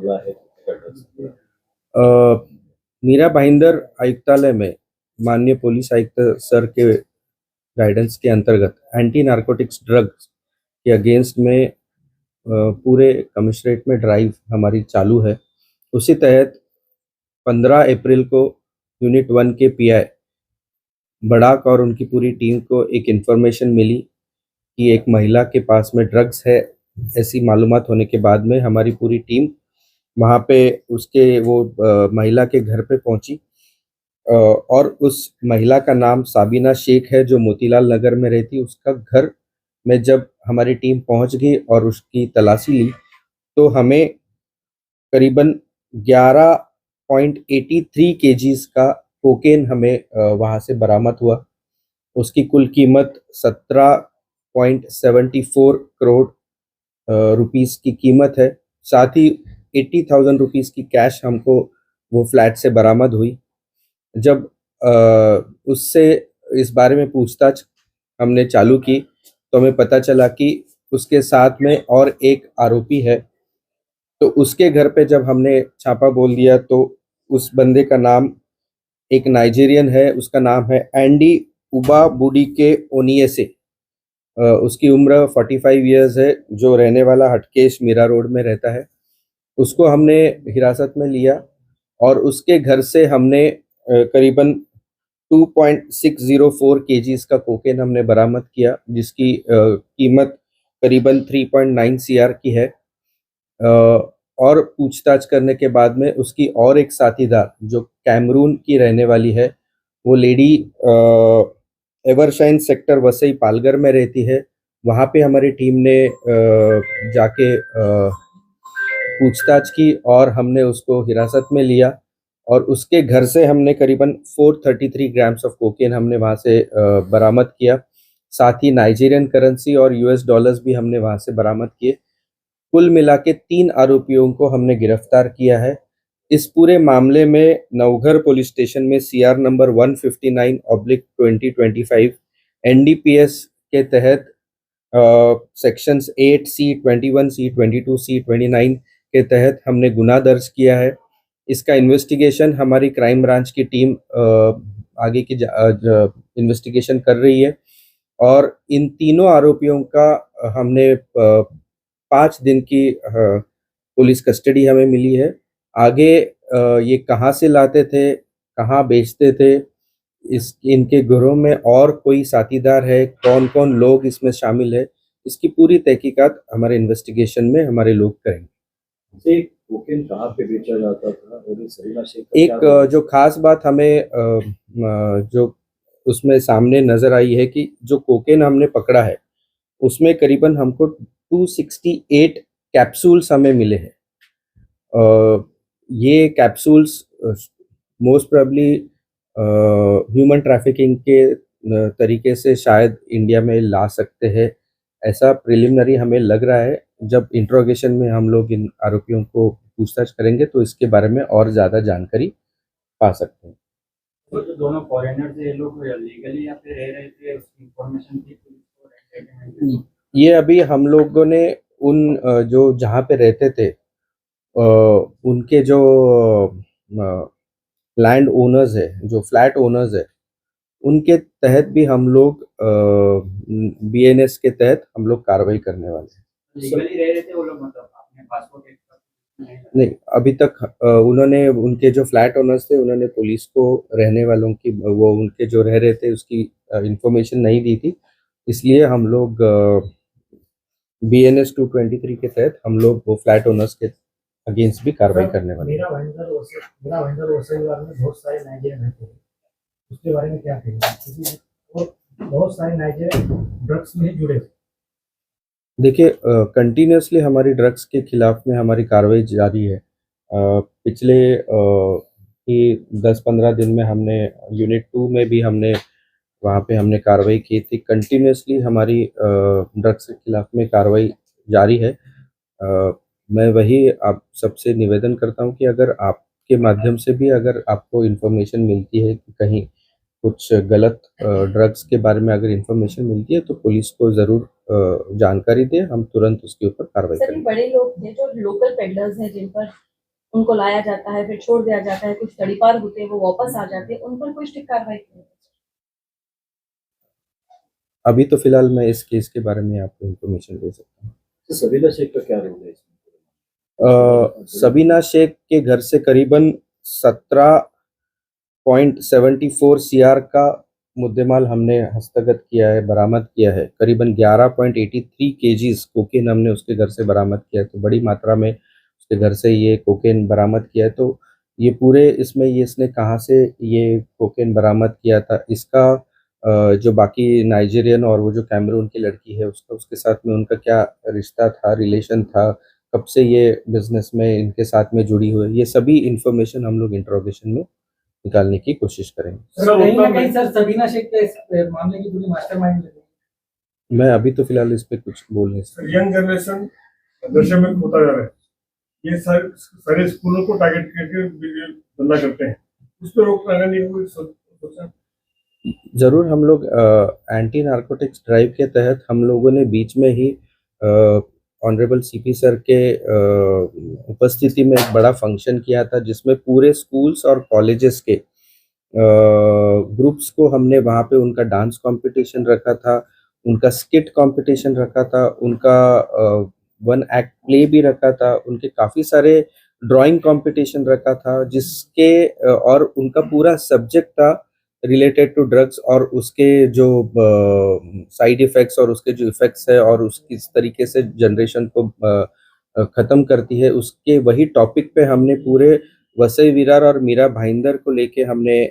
मामला है? मीरा भाईंदर आयुक्तालय में माननीय पुलिस आयुक्त सर के गाइडेंस के अंतर्गत एंटी नारकोटिक्स ड्रग्स के अगेंस्ट में पूरे कमिश्नरेट में ड्राइव हमारी चालू है। उसी तहत 15 अप्रैल को यूनिट 1 के पीआई बड़ाक और उनकी पूरी टीम को एक इन्फॉर्मेशन मिली कि एक महिला के पास में ड्रग्स है। ऐसी मालूमात होने के बाद में हमारी पूरी टीम वहाँ पे उसके महिला के घर पे पहुंची और उस महिला का नाम साबिना शेख है जो मोतीलाल नगर में रहती। उसका घर में जब हमारी टीम पहुंच गई और उसकी तलाशी ली तो हमें करीबन 11.83 केजीज का कोकेन हमें वहाँ से बरामद हुआ। उसकी कुल कीमत 17.74 करोड़ रुपीस की कीमत है। साथ ही 80,000 रुपीस की कैश हमको वो फ्लैट से बरामद हुई। जब उससे इस बारे में पूछताछ हमने चालू की तो हमें पता चला कि उसके साथ में और एक आरोपी है। तो उसके घर पे जब हमने छापा बोल दिया तो उस बंदे का नाम एक नाइजीरियन है, उसका नाम है एंडी उबा बुडी के ओनियसे। उसकी उम्र 45 इयर्स है, जो रहने वाला हटकेश मीरा रोड में रहता है। उसको हमने हिरासत में लिया और उसके घर से हमने करीबन 2.604 केजीज का कोकेन हमने बरामद किया, जिसकी कीमत करीबन 3.9 सीआर की है। और पूछताछ करने के बाद में उसकी और एक साथीदार जो कैमरून की रहने वाली है, वो lady Evershine sector Vasai Palghar में रहती है। वहाँ पे हमारी टीम ने जाके पूछताछ की और हमने उसको हिरासत में लिया और उसके घर से हमने करीबन 433 ग्राम्स ऑफ कोकेन हमने वहाँ से बरामद किया। साथ ही नाइजीरियन करेंसी और यूएस डॉलर्स भी हमने वहाँ से बरामद किए। कुल मिला के 3 आरोपियों को हमने गिरफ्तार किया है। इस पूरे मामले में नवघर पुलिस स्टेशन में सीआर नंबर 159/2025 एनडीपीएस के तहत सेक्शंस 8C, 21C, 22C, 29 के तहत हमने गुनाह दर्ज किया है। इसका इन्वेस्टिगेशन हमारी क्राइम ब्रांच की टीम आगे की इन्वेस्टिगेशन कर रही है और इन तीनों आरोपियों का हमने 5 दिन की पुलिस कस्टडी हमें मिली है। आगे ये कहाँ से लाते थे, कहाँ बेचते थे, इनके घरों में और कोई साथीदार है, कौन कौन लोग इसमें शामिल है, इसकी पूरी तहकीकात हमारे इन्वेस्टिगेशन में हमारे लोग करेंगे। कोकेन कहाँ पे बेचा जाता था और सरीना शेख एक जो खास बात हमें जो उसमें सामने नजर आई है कि जो कोकेन हमने पकड़ा है उसमें करीबन हमको 268 कैप्सूल्स हमें मिले हैं। ये capsules most probably human trafficking के तरीके से शायद इंडिया में ला सकते हैं, ऐसा प्रिलिमिनरी हमें लग रहा है। जब इंट्रोगेशन में हम लोग इन आरोपियों को पूछताछ करेंगे तो इसके बारे में और ज़्यादा जानकारी पा सकते हैं। तो जो दोनों फॉरेनर थे, ये लोग लीगली यहाँ पे रह रहे थे, उसकी इंफॉर्मेशन थी पुलिस को? ये अभी हम लोगों ने उन जो जहाँ पे रहते थे उनके जो लैंड ओनर्स है, जो फ्लैट ओनर्स है, उनके तहत भी हम लोग बीएनएस के तहत हम लोग कार्रवाई करने वाले हैं। लीगली रह रहे थे वो लोग, मतलब अपने पासपोर्ट नहीं, अभी तक उन्होंने उनके जो फ्लैट ओनर्स थे उन्होंने पुलिस को रहने वालों की वो उनके जो रह रहे थे उसकी इंफॉर्मेशन नहीं दी थी, इसलिए हम लोग BNS 223 के तहत हम लोग वो फ्लैट ओनर्स के अगेंस्ट भी कार्रवाई करने वाले हैं। मीरा भाईंदर में बहुत सारे नाइजीरियन रहते हैं, उसके बारे में क्या कहेंगे? और बहुत सारे नाइजीरियन ड्रग्स में जुड़े। देखिए, कंटिन्यूसली हमारी ड्रग्स के खिलाफ में हमारी कार्रवाई जारी है। पिछले ही 10-15 दिन में हमने यूनिट 2 में भी हमने वहाँ पे हमने कार्रवाई की थी। कंटिन्यूसली हमारी ड्रग्स के खिलाफ में कार्रवाई जारी है। मैं वही आप सबसे निवेदन करता हूँ कि अगर आपके माध्यम से भी अगर आपको इन्फॉर्मेशन मिलती है कि कहीं कुछ गलत ड्रग्स के बारे में अगर इन्फॉर्मेशन मिलती है तो पुलिस को ज़रूर जानकारी दें, हम तुरंत उसके ऊपर कार्रवाई करेंगे। बड़े लोग थे जो लोकल पेडलर्स हैं जिन पर उनको लाया जाता है, फिर छोड़ दिया जाता है, कुछ तड़ीपार होते हैं वो वापस आ जाते हैं, उन पर कोई स्ट्रिक्ट कार्रवाई क्यों नहीं? अभी तो फिलहाल मैं इस केस के बारे में आपको इन्फॉर्मेशन दे सकता हूँ। तो सबीना शेख का क्या रोल है इसमें? सबीना शेख के घर से करीबन 17.74 सीआर का मुद्देमाल हमने हस्तगत किया है, बरामद किया है। करीबन 11.83 केजीज कोकेन हमने उसके घर से बरामद किया है। तो बड़ी मात्रा में उसके घर से ये कोकेन बरामद किया है। तो ये पूरे इसमें ये इसने कहाँ से ये कोकेन बरामद किया था, इसका जो बाकी नाइजीरियन और वो जो कैमरून की लड़की है उसका उसके साथ में उनका क्या रिश्ता था, रिलेशन था, कब से ये बिजनेस में इनके साथ में जुड़ी हुई है, ये सभी इंफॉर्मेशन हम लोग इंट्रोगेशन में निकालने की कोशिश करेंगे। सर कहीं ना कहीं सर सबीना शेख के इस मामले की पूरी मास्टरमाइंड लग रही है। मैं अभी तो फिलहाल इस पे कुछ बोल नहीं सकता। यंग जनरेशन नशे में खोता जा रहा है, ये सारे स्कूलों को टारगेट करके धंधा करते हैं, उस पर रोक लगाने की कोई सोचा? जरूर हम लोग एंटी नारकोटिक्स ड्राइव के तहत हम लोगों ने बीच में ही ऑनरेबल सीपी सर के उपस्थिति में एक बड़ा फंक्शन किया था, जिसमें पूरे स्कूल्स और कॉलेजेस के ग्रुप्स को हमने वहाँ पे उनका डांस कंपटीशन रखा था, उनका स्किट कंपटीशन रखा था, उनका वन एक्ट प्ले भी रखा था, उनके काफ़ी सारे ड्राइंग कंपटीशन रखा था, जिसके और उनका पूरा सब्जेक्ट था रिलेटेड टू ड्रग्स और उसके जो साइड इफ़ेक्ट्स और उसके जो इफ़ेक्ट्स है और उस किस तरीके से जनरेशन को ख़त्म करती है, उसके वही टॉपिक पे हमने पूरे वसई विरार और मीरा भाईंदर को लेके हमने